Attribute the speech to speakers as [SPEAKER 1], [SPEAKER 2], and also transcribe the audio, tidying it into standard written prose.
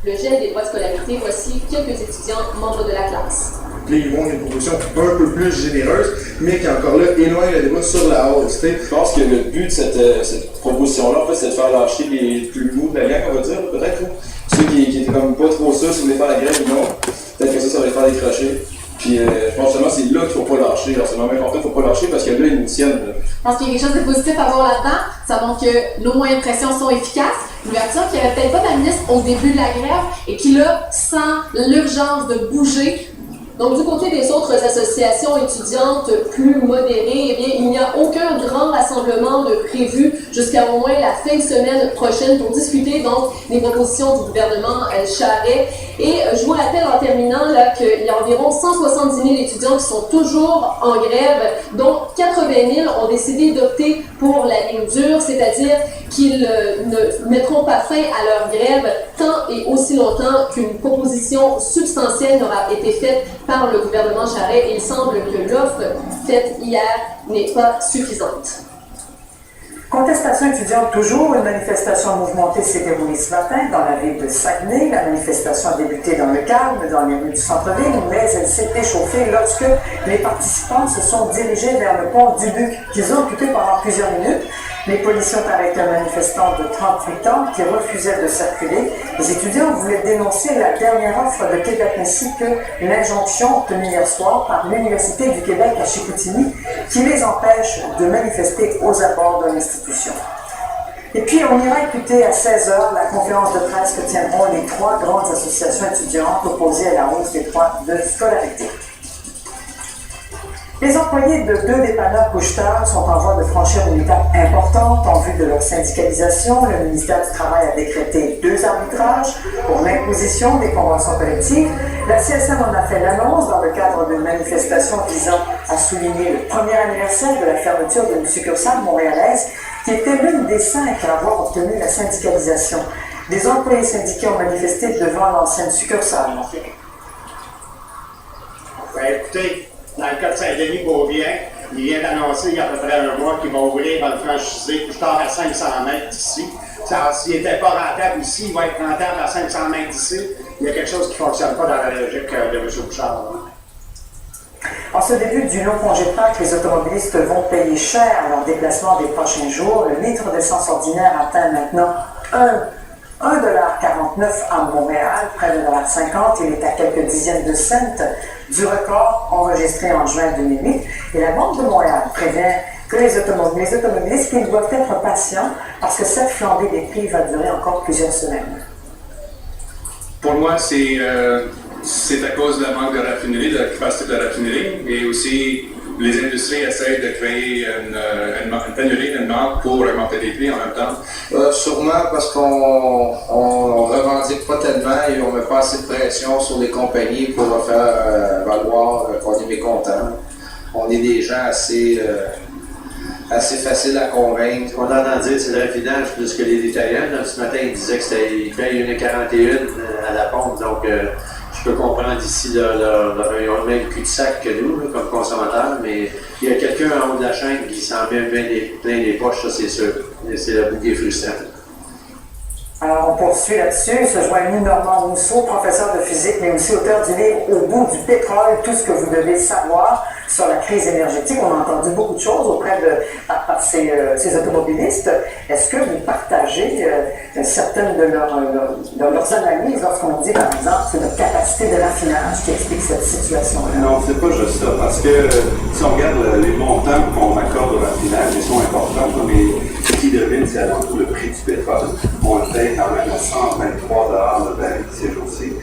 [SPEAKER 1] le gel des droits de scolarité. Voici quelques étudiants membres de la classe.
[SPEAKER 2] Là, ils vont une proposition un peu plus généreuse, mais qui encore là éloigne le débat sur la hausse.
[SPEAKER 3] Je pense que le but de cette proposition-là, en fait, c'est de faire lâcher les plus mous de la gang, on va dire, peut-être. Ceux qui étaient comme pas trop sûrs si vous voulez faire la grève ou non. Peut-être que ça va les faire décrocher. Puis je pense seulement c'est là qu'il ne faut pas lâcher. Alors c'est vraiment important, il ne faut pas lâcher parce que là, ils nous tiennent.
[SPEAKER 1] Je pense qu'il y a quelque chose de positif à voir là-dedans. Ça montre que nos moyens de pression sont efficaces. L'ouverture qui n'avait peut-être pas d'administre au début de la grève et qui là sent l'urgence de bouger. Donc, du côté des autres associations étudiantes plus modérées, eh bien, il n'y a aucun grand rassemblement de prévu jusqu'à au moins la fin de semaine prochaine pour discuter donc des propositions du gouvernement Charest. Et je vous rappelle en terminant là qu'il y a environ 170 000 étudiants qui sont toujours en grève, dont 80 000 ont décidé d'opter pour la ligne dure, c'est-à-dire qu'ils ne mettront pas fin à leur grève tant et aussi longtemps qu'une proposition substantielle n'aura été faite par le gouvernement Charest. Et il semble que l'offre faite hier n'est pas suffisante.
[SPEAKER 4] Contestation étudiante toujours, une manifestation mouvementée s'est déroulée ce matin dans la ville de Saguenay. La manifestation a débuté dans le calme, dans les rues du centre-ville, mais elle s'est échauffée lorsque les participants se sont dirigés vers le pont du Duc, qu'ils ont occupé pendant plusieurs minutes. Les policiers ont arrêté un manifestant de 38 ans qui refusait de circuler. Les étudiants voulaient dénoncer la dernière offre de Québec ainsi que l'injonction obtenue hier soir par l'Université du Québec à Chicoutimi qui les empêche de manifester aux abords de l'institution. Et puis, on ira écouter à 16h la conférence de presse que tiendront les 3 grandes associations étudiantes opposées à la hausse des droits de scolarité. Les employés de 2 dépanneurs couche-tard sont en voie de franchir une étape importante en vue de leur syndicalisation. Le ministère du Travail a décrété 2 arbitrages pour l'imposition des conventions collectives. La CSM en a fait l'annonce dans le cadre d'une manifestation visant à souligner le premier anniversaire de la fermeture d'une succursale montréalaise qui était l'une des 5 à avoir obtenu la syndicalisation. Des employés syndiqués ont manifesté devant l'ancienne succursale.
[SPEAKER 5] Écoutez, dans le cas de Saint-Denis-Beaubien, il vient d'annoncer il y a à peu près un mois qu'il va ouvrir dans le franchisé couche-tard à 500 mètres d'ici. S'il n'était pas rentable ici, il va être rentable à 500 mètres d'ici. Il y a quelque chose qui ne fonctionne pas dans la logique de M. Bouchard.
[SPEAKER 4] En ce début du long congé de Pâques, les automobilistes vont payer cher leur déplacement des prochains jours. Le litre d'essence ordinaire atteint maintenant 1,49$ à Montréal, près de 1,50$. Il est à quelques dizaines de cents du record enregistré en juin 2008. Et la Banque de Montréal prévient que les automobilistes qu'ils doivent être patients parce que cette flambée des prix va durer encore plusieurs semaines.
[SPEAKER 6] Pour moi, c'est à cause de la manque de raffinerie, de la capacité de la raffinerie, et aussi les industries essayent de créer une pénurie, une manque pour augmenter les prix en même temps.
[SPEAKER 7] Sûrement parce qu'on ne revendique pas tellement et on ne met pas assez de pression sur les compagnies pour faire valoir qu'on est mécontent. On est des gens assez faciles à convaincre.
[SPEAKER 8] Ce qu'on entend dire, c'est le raffinage plus que les détaillants. Donc, ce matin, ils disaient qu'ils payent 1,41$ à la pompe. Donc, je peux comprendre ici leur même cul-de-sac que nous, là, comme consommateurs, mais il y a quelqu'un en haut de la chaîne qui s'en met plein les poches, ça c'est sûr. Et c'est le bout qui est frustrant.
[SPEAKER 4] Alors, on poursuit là-dessus. Se joint nous Normand Mousseau, professeur de physique, mais aussi auteur du livre Au bout du pétrole, tout ce que vous devez savoir sur la crise énergétique. On a entendu beaucoup de choses auprès par ces automobilistes. Est-ce que vous partagez certaines de leurs analyses lorsqu'on dit, par exemple, c'est notre capacité de raffinage qui explique cette situation-là?
[SPEAKER 9] Non, c'est pas juste ça, parce que si on regarde les montants qu'on accorde au raffinage, ils sont importants, mais ce qui devine, c'est avant tout le prix du pétrole. On le paye quand même à 123$ le baril ces jours-ci.